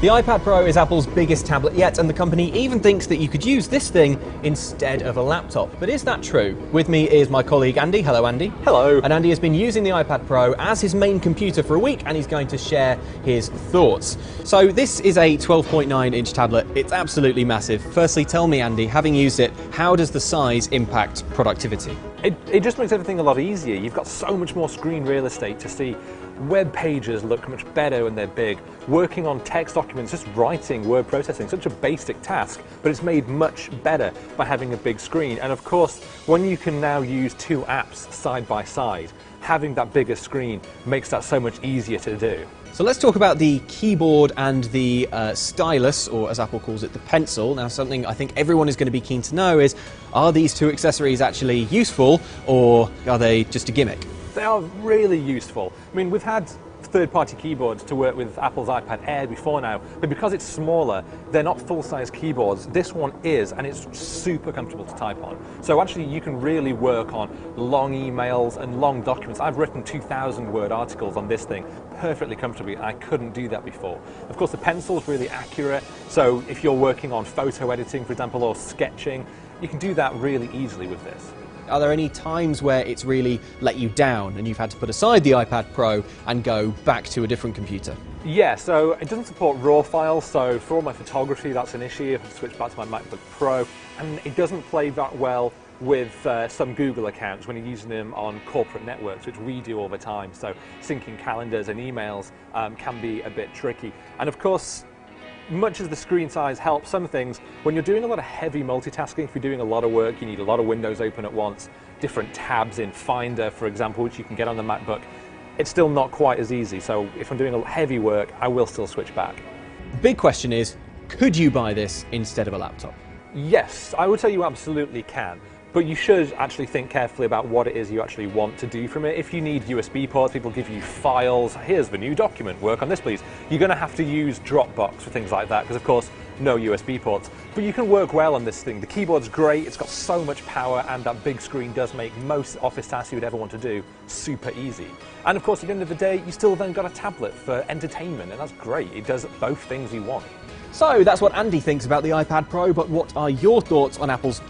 The iPad Pro is Apple's biggest tablet yet, and the company even thinks that you could use this thing instead of a laptop. But is that true? With me is my colleague Andy. Hello, Andy. Hello. And Andy has been using the iPad Pro as his main computer for a week, and he's going to share his thoughts. So this is a 12.9-inch tablet. It's absolutely massive. Firstly, tell me, Andy, having used it, how does the size impact productivity? It just makes everything a lot easier. You've got so much more screen real estate to see. Web pages look much better when they're big. Working on text documents, just writing, word processing, such a basic task, but it's made much better by having a big screen. And of course, when you can now use two apps side by side, having that bigger screen makes that so much easier to do. So let's talk about the keyboard and the stylus, or as Apple calls it, the pencil. Now, something I think everyone is going to be keen to know is, are these two accessories actually useful, or are they just a gimmick? They are really useful. I mean, we've had third-party keyboards to work with Apple's iPad Air before now, but because it's smaller, they're not full-size keyboards. This one is, and it's super comfortable to type on. So actually, you can really work on long emails and long documents. I've written 2,000-word articles on this thing perfectly comfortably. I couldn't do that before. Of course, the pencil is really accurate, so if you're working on photo editing, for example, or sketching, you can do that really easily with this. Are there any times where it's really let you down and you've had to put aside the iPad Pro and go back to a different computer? Yeah, so it doesn't support RAW files, so for all my photography that's an issue. I have to switch back to my MacBook Pro, and it doesn't play that well with some Google accounts when you're using them on corporate networks, which we do all the time, so syncing calendars and emails can be a bit tricky. And of course, much as the screen size helps some things, when you're doing a lot of heavy multitasking, if you're doing a lot of work, you need a lot of windows open at once, different tabs in Finder, for example, which you can get on the MacBook, it's still not quite as easy. So if I'm doing a heavy work, I will still switch back. The big question is, could you buy this instead of a laptop? Yes, I would say you absolutely can. But you should actually think carefully about what it is you actually want to do from it. If you need USB ports, people give you files, here's the new document, work on this please. You're going to have to use Dropbox for things like that, because of course, no USB ports. But you can work well on this thing. The keyboard's great, it's got so much power, and that big screen does make most office tasks you would ever want to do super easy. And of course, at the end of the day, you still then got a tablet for entertainment, and that's great. It does both things you want. So that's what Andy thinks about the iPad Pro, but what are your thoughts on Apple's